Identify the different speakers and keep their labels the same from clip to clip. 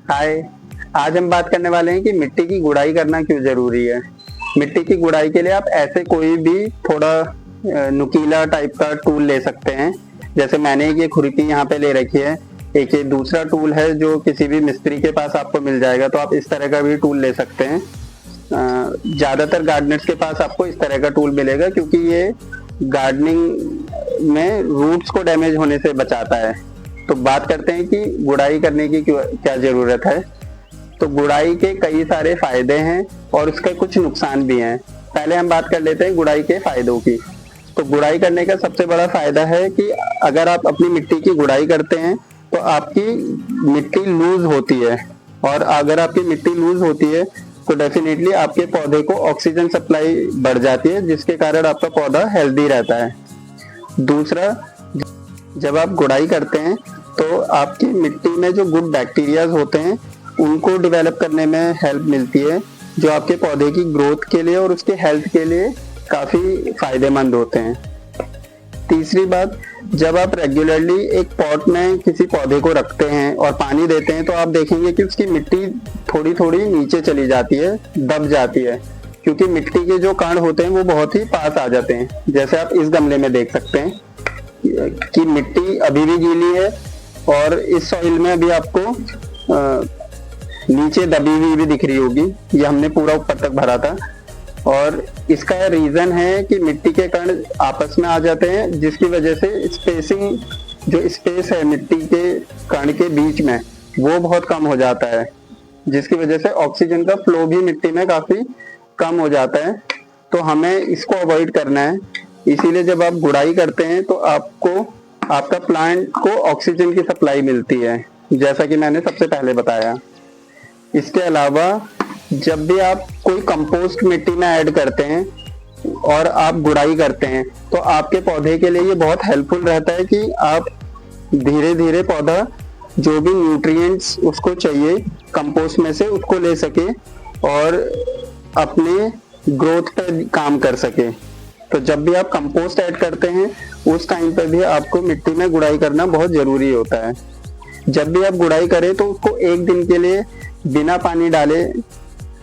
Speaker 1: हाय। आज हम बात करने वाले हैं कि मिट्टी की गुड़ाई करना क्यों जरूरी है। मिट्टी की गुड़ाई के लिए आप ऐसे कोई भी थोड़ा नुकीला टाइप का टूल ले सकते हैं। जैसे मैंने एक ये खुरपी यहाँ पे ले रखी है। एक ये दूसरा टूल है जो किसी भी मिस्त्री के पास आपको मिल जाएगा, तो आप इस तरह का भी टूल ले सकते हैं। ज्यादातर गार्डनर्स के पास आपको इस तरह का टूल मिलेगा, क्योंकि ये गार्डनिंग में रूट्स को डैमेज होने से बचाता है। तो बात करते हैं कि गुड़ाई करने की क्या जरूरत है। तो गुड़ाई के कई सारे फायदे हैं और उसके कुछ नुकसान भी हैं। पहले हम बात कर लेते हैं गुड़ाई के फायदों की। तो गुड़ाई करने का सबसे बड़ा फायदा है कि अगर आप अपनी मिट्टी की गुड़ाई करते हैं तो आपकी मिट्टी लूज होती है, और अगर आपकी मिट्टी लूज होती है तो डेफिनेटली आपके पौधे को ऑक्सीजन सप्लाई बढ़ जाती है, जिसके कारण आपका पौधा हेल्दी रहता है। दूसरा, जब आप गुड़ाई करते हैं तो आपकी मिट्टी में जो गुड बैक्टीरियाज होते हैं उनको डेवलप करने में हेल्प मिलती है, जो आपके पौधे की ग्रोथ के लिए और उसके हेल्थ के लिए काफी फायदेमंद होते हैं। तीसरी बात, जब आप रेगुलरली एक पॉट में किसी पौधे को रखते हैं और पानी देते हैं तो आप देखेंगे कि उसकी मिट्टी थोड़ी थोड़ी नीचे चली जाती है, दब जाती है, क्योंकि मिट्टी के जो कण होते हैं वो बहुत ही पास आ जाते हैं। जैसे आप इस गमले में देख सकते हैं कि मिट्टी अभी भी गीली है और इस सॉइल में अभी आपको नीचे दबी हुई भी दिख रही होगी। ये हमने पूरा ऊपर तक भरा था, और इसका रीजन है कि मिट्टी के कण आपस में आ जाते हैं, जिसकी वजह से स्पेसिंग, जो स्पेस है मिट्टी के कण के बीच में, वो बहुत कम हो जाता है, जिसकी वजह से ऑक्सीजन का फ्लो भी मिट्टी में काफी कम हो जाता है। तो हमें इसको अवॉइड करना है। इसीलिए जब आप गुड़ाई करते हैं तो आपको आपका प्लांट को ऑक्सीजन की सप्लाई मिलती है, जैसा कि मैंने सबसे पहले बताया। इसके अलावा जब भी आप कोई कंपोस्ट मिट्टी में ऐड करते हैं और आप गुड़ाई करते हैं तो आपके पौधे के लिए ये बहुत हेल्पफुल रहता है कि आप धीरे धीरे पौधा जो भी न्यूट्रिएंट्स उसको चाहिए कंपोस्ट में से उसको ले सके और अपने ग्रोथ पर काम कर सके। तो जब भी आप कंपोस्ट ऐड करते हैं उस टाइम पर भी आपको मिट्टी में गुड़ाई करना बहुत जरूरी होता है। जब भी आप गुड़ाई करें तो उसको एक दिन के लिए बिना पानी डाले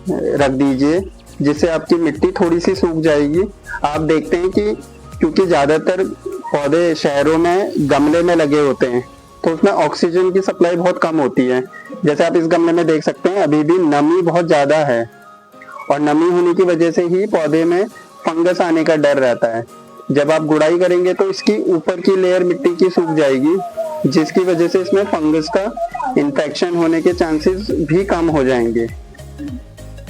Speaker 1: रख दीजिए, जिससे आपकी मिट्टी थोड़ी सी सूख जाएगी। आप देखते हैं कि क्योंकि ज्यादातर पौधे शहरों में गमले में लगे होते हैं तो उसमें ऑक्सीजन की सप्लाई बहुत कम होती है। जैसे आप इस गमले में देख सकते हैं अभी भी नमी बहुत ज्यादा है, और नमी होने की वजह से ही पौधे में फंगस आने का डर रहता है। जब आप गुड़ाई करेंगे तो इसकी ऊपर की लेयर मिट्टी की सूख जाएगी, जिसकी वजह से इसमें फंगस का इन्फेक्शन होने के चांसेस भी कम हो जाएंगे।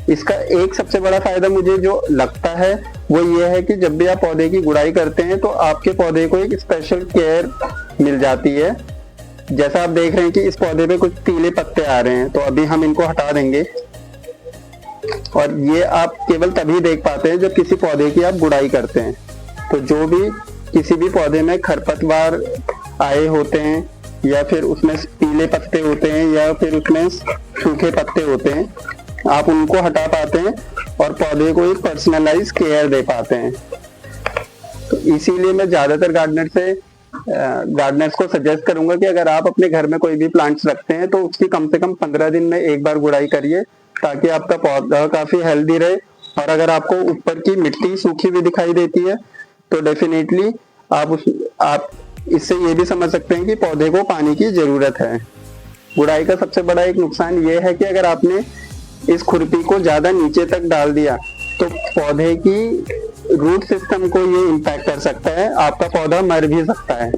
Speaker 1: इसका एक सबसे बड़ा फायदा मुझे जो लगता है वो ये है कि जब भी आप पौधे की गुड़ाई करते हैं तो आपके पौधे को एक स्पेशल केयर मिल जाती है। जैसा आप देख रहे हैं कि इस पौधे पे कुछ पीले पत्ते आ रहे हैं, तो अभी हम इनको हटा देंगे, और ये आप केवल तभी देख पाते हैं जब किसी पौधे की आप गुड़ाई करते हैं। तो जो भी किसी भी पौधे में खरपतवार आए होते हैं या फिर उसमें पीले पत्ते होते हैं या फिर उसमें सूखे पत्ते होते हैं, आप उनको हटा पाते हैं और पौधे को एक पर्सनलाइज केयर दे पाते हैं। तो इसीलिए मैं ज्यादातर गार्डनर्स को सजेस्ट करूंगा कि अगर आप अपने घर में कोई भी प्लांट्स रखते हैं तो उसकी कम से कम 15 दिन में एक बार गुड़ाई करिए, ताकि आपका पौधा काफी हेल्दी रहे। और अगर आपको ऊपर की मिट्टी सूखी हुई दिखाई देती है तो डेफिनेटली आप इससे ये भी समझ सकते हैं कि पौधे को पानी की जरूरत है। गुड़ाई का सबसे बड़ा एक नुकसान ये है कि अगर आपने इस खुरपी को ज्यादा नीचे तक डाल दिया तो पौधे की रूट सिस्टम को ये इम्पैक्ट कर सकता है, आपका पौधा मर भी सकता है।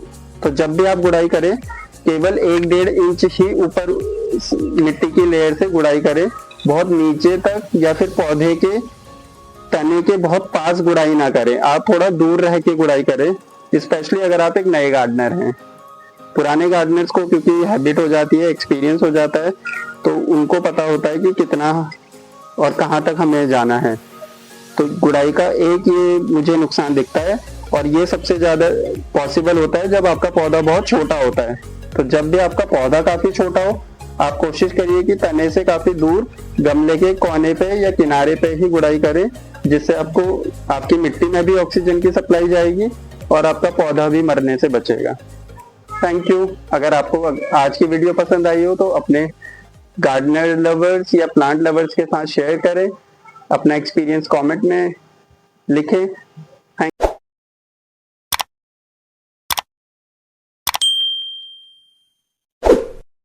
Speaker 1: तो जब भी आप गुड़ाई करें केवल 1-1.5 इंच ही ऊपर मिट्टी की लेयर से गुड़ाई करें, बहुत नीचे तक या फिर पौधे के तने के बहुत पास गुड़ाई ना करें। आप थोड़ा दूर रह के गुड़ाई करें, स्पेशली अगर आप एक नए गार्डनर हैं। पुराने गार्डनर्स को क्योंकि हैबिट हो जाती है, एक्सपीरियंस हो जाता है, तो उनको पता होता है कि कितना और कहाँ तक हमें जाना है। तो गुड़ाई का एक ये मुझे नुकसान दिखता है, और ये सबसे ज्यादा पॉसिबल होता है जब आपका पौधा बहुत छोटा होता है। तो जब भी आपका पौधा काफी छोटा हो, आप कोशिश करिए कि तने से काफी दूर गमले के कोने पे या किनारे पे ही गुड़ाई करें, जिससे आपको आपकी मिट्टी में भी ऑक्सीजन की सप्लाई जाएगी और आपका पौधा भी मरने से बचेगा। Thank you. अगर आपको आज की वीडियो पसंद आई हो तो अपने गार्डनर लवर्स या प्लांट लवर्स के साथ शेयर करें, अपना एक्सपीरियंस कमेंट में लिखें।